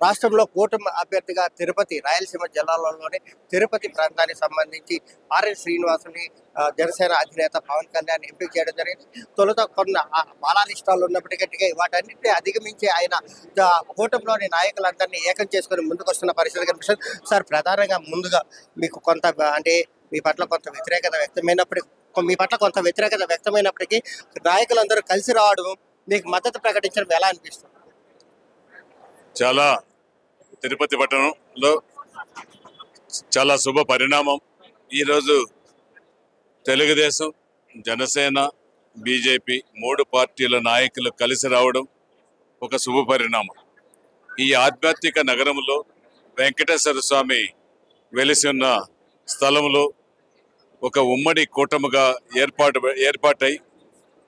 రాష్ట్రంలో కూటమి అభ్యర్థిగా తిరుపతి రాయలసీమ జిల్లాలోని తిరుపతి ప్రాంతానికి సంబంధించి ఆర్ఎన్ శ్రీనివాసుని జనసేన అధినేత పవన్ కళ్యాణ్ ఎంపిక చేయడం జరిగింది. తొలుత కొన్ని బాలారిష్టాలు ఉన్నప్పటికీ వాటన్నింటినీ అధిగమించి ఆయన కూటమిలోని నాయకులందరినీ ఏకం చేసుకుని ముందుకు వస్తున్న పరిస్థితి కనిపిస్తుంది. సార్, ప్రధానంగా ముందుగా మీకు కొంత అంటే మీ పట్ల కొంత వ్యతిరేకత వ్యక్తమైనప్పటికీ నాయకులందరూ కలిసి రావడం, మీకు మద్దతు ప్రకటించడం ఎలా అనిపిస్తుంది? చాలా తిరుపతి పట్టణంలో చాలా శుభ పరిణామం. ఈరోజు తెలుగుదేశం, జనసేన, బీజేపీ 3 పార్టీల నాయకులు కలిసి రావడం ఒక శుభ పరిణామం. ఈ ఆధ్యాత్మిక నగరంలో వెంకటేశ్వర స్వామి వెలిసి ఉన్న స్థలంలో ఒక ఉమ్మడి కూటమిగా ఏర్పాటై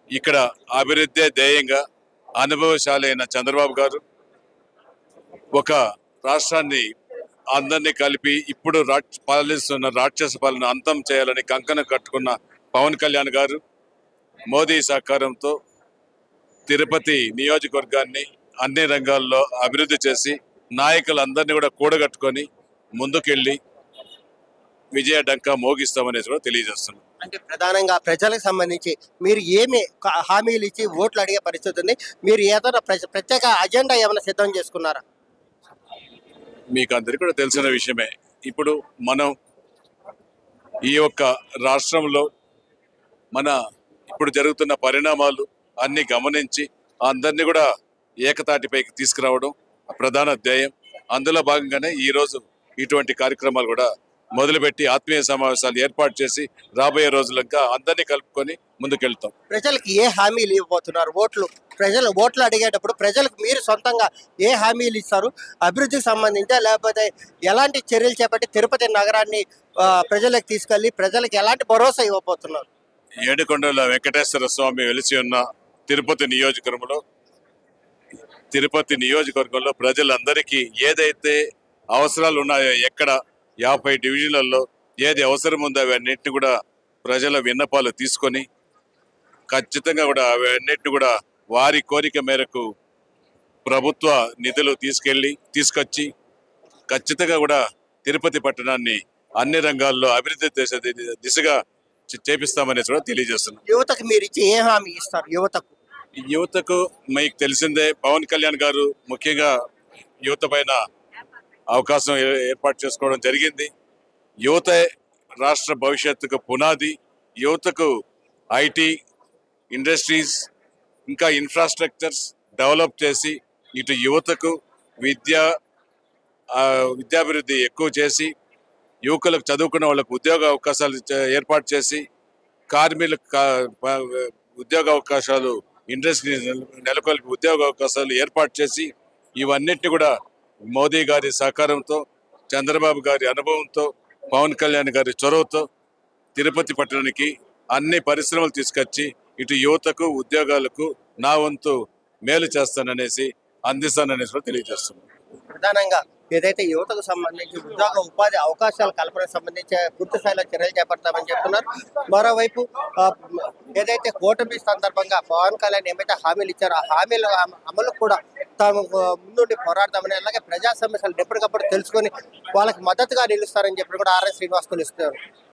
ఇక్కడ అభివృద్ధి ధ్యేయంగా అనుభవశాలైన చంద్రబాబు గారు ఒక రాష్ట్రాన్ని అందరినీ కలిపి ఇప్పుడు పాలిస్తున్న రాక్షస పాలన అంతం చేయాలని కంకణం కట్టుకున్న పవన్ కళ్యాణ్ గారు మోదీ సహకారంతో తిరుపతి నియోజకవర్గాన్ని అన్ని రంగాల్లో అభివృద్ధి చేసి నాయకులందరినీ కూడా కూడగట్టుకొని ముందుకెళ్ళి విజయ డంకా మోగిస్తామనేది కూడా తెలియజేస్తున్నాం. అంటే ప్రధానంగా ప్రజలకు సంబంధించి మీరు ఏమి హామీలు ఇచ్చి ఓట్లు అడిగే పరిస్థితి ఉంది? మీరు ఏదైనా ప్రత్యేక అజెండా ఏమైనా సిద్ధం చేసుకున్నారా? మీకు అందరికీ కూడా తెలిసిన విషయమే. ఇప్పుడు మనం ఈ యొక్క రాష్ట్రంలో ఇప్పుడు జరుగుతున్న పరిణామాలు అన్ని గమనించి అందరినీ కూడా ఏకతాటిపైకి తీసుకురావడం ప్రధాన ధ్యేయం. అందులో భాగంగానే ఈరోజు ఇటువంటి కార్యక్రమాలు కూడా మొదలుపెట్టి ఆత్మీయ సమావేశాలు ఏర్పాటు చేసి రాబోయే రోజులంగా అందరినీ కలుపుకొని ముందుకెళ్తాం. ప్రజలకు ఏ హామీలు ఇవ్వబోతున్నారు? ప్రజలు ఓట్లు అడిగేటప్పుడు ప్రజలకు మీరు సొంతంగా ఏ హామీలు ఇస్తారు? అభివృద్ధికి సంబంధించి లేకపోతే ఎలాంటి చర్యలు చేపట్టి తిరుపతి నగరాన్ని ప్రజలకు తీసుకెళ్లి ప్రజలకు ఎలాంటి భరోసా ఇవ్వబోతున్నారు? ఏడుకొండల వెంకటేశ్వర స్వామి వెలిసి ఉన్న తిరుపతి నియోజకవర్గంలో ప్రజలందరికీ ఏదైతే అవసరాలు ఉన్నాయో, ఎక్కడ 50 డివిజన్లలో ఏది అవసరం ఉందో అవన్నింటినీ కూడా ప్రజల విన్నపాలు తీసుకొని ఖచ్చితంగా కూడా అవన్నింటినీ కూడా వారి కోరిక మేరకు ప్రభుత్వ నిధులు తీసుకొచ్చి ఖచ్చితంగా కూడా తిరుపతి పట్టణాన్ని అన్ని రంగాల్లో అభివృద్ధి చేసే దిశగా చేపిస్తామనేది కూడా తెలియజేస్తున్నాం. యువతకు మీరు ఇచ్చి ఏ హామీ ఇస్తారు? యువతకు మీకు తెలిసిందే, పవన్ కళ్యాణ్ గారు ముఖ్యంగా యువత పైన అవకాశం ఏర్పాటు చేసుకోవడం జరిగింది. యువతే రాష్ట్ర భవిష్యత్తుకు పునాది. యువతకు ఐటీ, ఇండస్ట్రీస్, ఇంకా ఇన్ఫ్రాస్ట్రక్చర్స్ డెవలప్ చేసి ఇటు యువతకు విద్యాభివృద్ధి ఎక్కువ చేసి యువకులకు చదువుకున్న వాళ్ళకు ఉద్యోగ అవకాశాలు ఏర్పాటు చేసి ఉద్యోగ అవకాశాలు, ఇండస్ట్రీ నెలకొల్పి ఉద్యోగ అవకాశాలు ఏర్పాటు చేసి ఇవన్నిటిని కూడా మోదీ గారి సహకారంతో, చంద్రబాబు గారి అనుభవంతో, పవన్ కళ్యాణ్ గారి చొరవతో తిరుపతి పట్టణానికి అన్ని పరిశ్రమలు తీసుకొచ్చి ఇటు యువతకు ఉద్యోగాలకు నా వంతు మేలు చేస్తాననేసి అందిస్తాననేసి కూడా తెలియజేస్తున్నాను. ప్రధానంగా ఏదైతే యువతకు సంబంధించి ఉపాధి అవకాశాల కల్పనకు సంబంధించి పూర్తి స్థాయిలో చర్యలు చేపడతామని చెప్తున్నారు. మరోవైపు ఏదైతే కూటమి సందర్భంగా పవన్ కళ్యాణ్ ఏమైతే హామీలు ఇచ్చారో ఆ హామీల అమలు కూడా తాము ముందుండి పోరాడతామని, అలాగే ప్రజా సమస్యలు ఎప్పటికప్పుడు తెలుసుకొని వాళ్ళకి మద్దతుగా నిలుస్తారని చెప్పి కూడా ఆర్ఎన్ శ్రీనివాస్ తెలుస్తున్నారు.